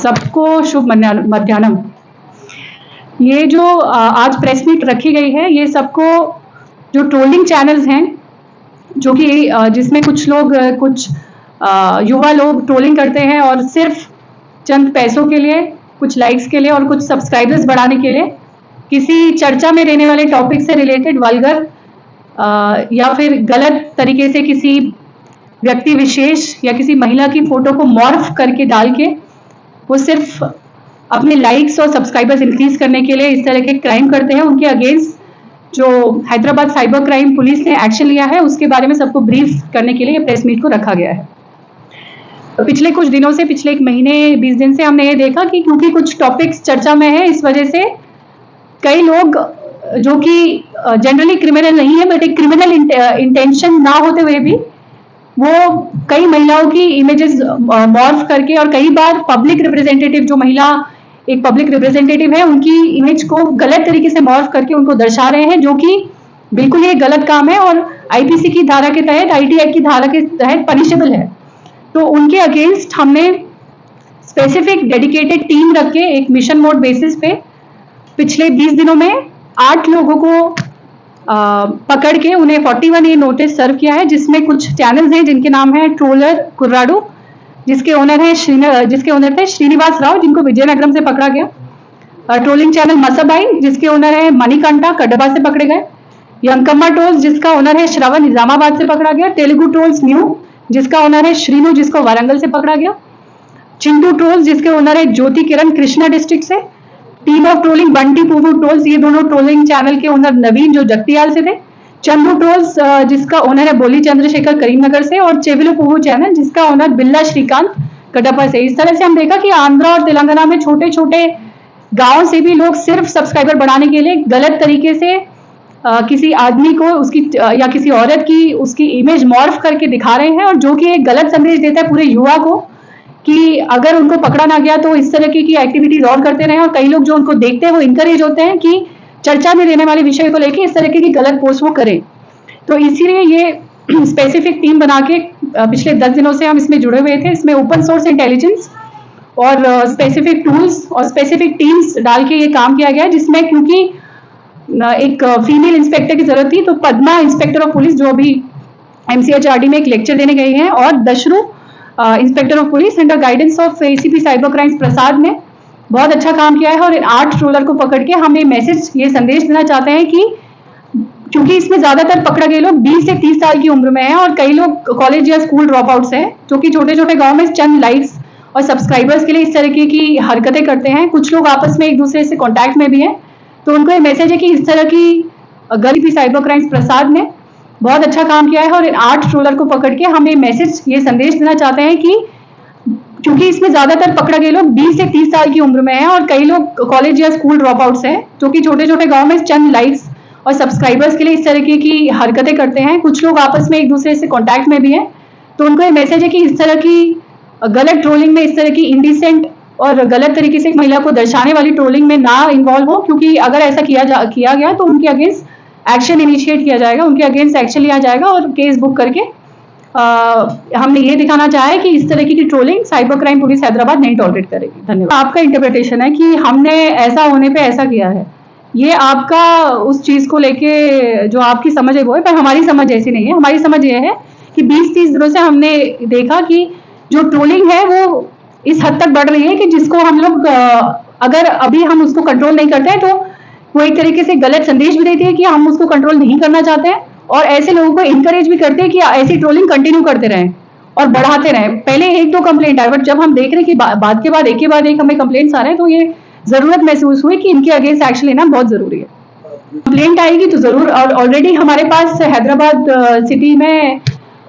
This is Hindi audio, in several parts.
सबको शुभ मध्याह्न। ये जो आज प्रेस मीट रखी गई है, ये सबको जो ट्रोलिंग चैनल्स हैं, जो कि जिसमें कुछ लोग कुछ युवा लोग ट्रोलिंग करते हैं और सिर्फ चंद पैसों के लिए, कुछ लाइक्स के लिए और कुछ सब्सक्राइबर्स बढ़ाने के लिए किसी चर्चा में रहने वाले टॉपिक से रिलेटेड वल्गर या फिर गलत तरीके से किसी व्यक्ति विशेष या किसी महिला की फोटो को मॉर्फ करके डाल के वो सिर्फ अपने लाइक्स और सब्सक्राइबर्स इंक्रीज करने के लिए इस तरह के क्राइम करते हैं। उनके अगेंस्ट जो हैदराबाद साइबर क्राइम पुलिस ने एक्शन लिया है, उसके बारे में सबको ब्रीफ करने के लिए प्रेस मीट को रखा गया है। तो पिछले कुछ दिनों से, पिछले 1 महीने 20 दिन से हमने ये देखा कि क्योंकि कुछ टॉपिक्स चर्चा में है, इस वजह से कई लोग जो कि जनरली क्रिमिनल नहीं है, बट एक क्रिमिनल इंटेंशन ना होते हुए भी वो कई महिलाओं की इमेजेस मॉर्फ करके और कई बार पब्लिक रिप्रेजेंटेटिव, जो महिला एक पब्लिक रिप्रेजेंटेटिव है, उनकी इमेज को गलत तरीके से मॉर्फ करके उनको दर्शा रहे हैं, जो कि बिल्कुल ये गलत काम है और आईपीसी की धारा के तहत, आईटी एक्ट की धारा के तहत पनिशेबल है। तो उनके अगेंस्ट हमने स्पेसिफिक डेडिकेटेड टीम रख के एक मिशन मोड बेसिस पे पिछले 20 दिनों में 8 लोगों को पकड़ के उन्हें 41A नोटिस सर्व किया है, जिसमें कुछ चैनल्स हैं जिनके नाम है ट्रोलर कुर्राडू, जिसके ओनर थे श्रीनिवास राव, जिनको विजयनगरम से पकड़ा गया। ट्रोलिंग चैनल मसाबाई, जिसके ओनर है मणिकंठा, कड्डबा से पकड़े गए। यंकम्मा ट्रोल्स, जिसका ओनर है श्रवण, निजामाबाद से पकड़ा गया। तेलुगु ट्रोल्स न्यू, जिसका ओनर है श्रीनु, जिसको वारंगल से पकड़ा गया। चिंटू ट्रोल्स, जिसके ओनर है ज्योति किरण, कृष्णा डिस्ट्रिक्ट से। Team of trolling Bunty Pubu trolls, ये दोनों ट्रोलिंग चैनल के ओनर नवीन, जो जगतियाल से थे। चंदू ट्रोल्स, जिसका ओनर है बोली चंद्रशेखर, करीमनगर से। और चेविलो पुबू चैनल, जिसका ओनर बिल्ला श्रीकांत, कटप्पा से। इस तरह से हम देखा कि आंध्रा और तेलंगाना में छोटे छोटे गांव से भी लोग सिर्फ सब्सक्राइबर बढ़ाने के लिए गलत तरीके से किसी आदमी को उसकी या किसी औरत की उसकी इमेज मॉर्फ करके दिखा रहे हैं, और जो कि एक गलत संदेश देता है पूरे युवा को कि अगर उनको पकड़ा ना गया तो इस तरह की एक्टिविटीज और करते रहे। और कई लोग जो उनको देखते हैं वो इंकरेज होते हैं कि चर्चा में रहने वाले विषय को लेकर इस तरह की गलत पोस्ट वो करें। तो इसीलिए ये स्पेसिफिक टीम बना के पिछले 10 दिनों से हम इसमें जुड़े हुए थे। इसमें ओपन सोर्स इंटेलिजेंस और स्पेसिफिक टूल्स और स्पेसिफिक टीम्स डाल के ये काम किया गया, जिसमें क्योंकि एक फीमेल इंस्पेक्टर की जरूरत थी, तो पद्मा इंस्पेक्टर ऑफ पुलिस, जो अभी MCHRD में एक लेक्चर देने गई हैं, और Dasharu inspector of police under guidance of ACP cyber crimes Prasad ने बहुत अच्छा काम किया है। और इन 8 ट्रोलर को पकड़ के हम ये संदेश देना चाहते हैं कि क्योंकि इसमें ज्यादातर पकड़े गए लोग 20 से 30 साल की उम्र में हैं, और कई लोग कॉलेज या स्कूल ड्रॉप आउट्स हैं, जो कि छोटे छोटे गाँव में चंद लाइक्स और सब्सक्राइबर्स के लिए इस तरह की हरकतें करते हैं। कुछ लोग आपस में एक दूसरे से कॉन्टैक्ट में भी हैं। तो उनको ये मैसेज है कि इस तरह की गलती साइबर क्राइम्स प्रसाद ने बहुत अच्छा काम किया है, और इन 8 ट्रोलर को पकड़ के हम ये संदेश देना चाहते हैं कि क्योंकि इसमें ज्यादातर पकड़े गए लोग 20 से 30 साल की उम्र में हैं, और कई लोग कॉलेज या स्कूल ड्रॉप आउट्स हैं, जो कि छोटे छोटे गाँव में चंद लाइक्स और सब्सक्राइबर्स के लिए इस तरह की हरकतें करते हैं। कुछ लोग आपस में एक दूसरे से कॉन्टैक्ट में भी हैं। तो उनको ये मैसेज है कि इस तरह की गलत ट्रोलिंग में, इस तरह की इंडिसेंट और गलत तरीके से एक महिला को दर्शाने वाली ट्रोलिंग में ना इन्वॉल्व हो, क्योंकि अगर ऐसा किया गया तो उनके अगेंस्ट एक्शन इनिशिएट किया जाएगा, उनके अगेंस्ट एक्शन लिया जाएगा और केस बुक करके हमने ये दिखाना चाहा है कि इस तरह की trolling cyber crime police Hyderabad नहीं टॉलरेट करेगी। धन्यवाद। आपका इंटरप्रिटेशन है कि हमने ऐसा होने पे ऐसा किया है, ये आपका उस चीज को लेके जो आपकी समझ है वो है, पर हमारी समझ ऐसी नहीं है। हमारी समझ ये है कि 20-30 दिनों से हमने देखा कि जो ट्रोलिंग है वो इस हद तक बढ़ रही है कि जिसको हम लोग अगर अभी हम उसको कंट्रोल नहीं करते हैं तो वो एक तरीके से गलत संदेश भी देती है कि हम उसको कंट्रोल नहीं करना चाहते हैं, और ऐसे लोगों को इंकरेज भी करते हैं कि ऐसी ट्रोलिंग कंटिन्यू करते रहें और बढ़ाते रहें। पहले 1-2 कंप्लेंट आए, बट जब हम देख रहे हैं कि बाद के बाद एक हमें कंप्लेंट्स आ रहे हैं, तो ये जरूरत महसूस हुई कि इनके अगेंस्ट एक्शन लेना बहुत जरूरी है। कंप्लेंट आएगी तो जरूर, और ऑलरेडी हमारे पास हैदराबाद सिटी में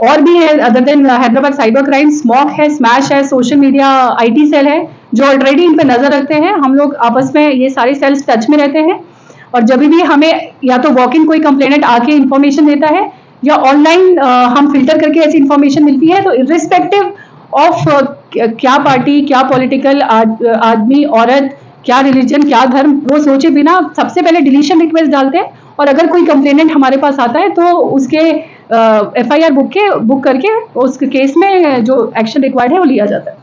और भी है, other than Hyderabad cyber crime, स्मॉक है, स्मैश है, सोशल मीडिया IT सेल है, जो ऑलरेडी इन पर नजर रखते हैं। हम लोग आपस में ये सारे सेल्स टच में रहते हैं, और जब भी हमें या तो वॉक इन कोई कंप्लेनेंट आके इन्फॉर्मेशन देता है या ऑनलाइन हम फिल्टर करके ऐसी इन्फॉर्मेशन मिलती है, तो इर्रिस्पेक्टिव ऑफ क्या पार्टी, क्या पॉलिटिकल आदमी, औरत, क्या रिलीजन, क्या धर्म, वो सोचे बिना सबसे पहले डिलीशन रिक्वेस्ट डालते हैं, और अगर कोई कंप्लेनेंट हमारे पास आता है तो उसके FIR बुक करके उस केस में जो एक्शन रिक्वायर्ड है वो लिया जाता है।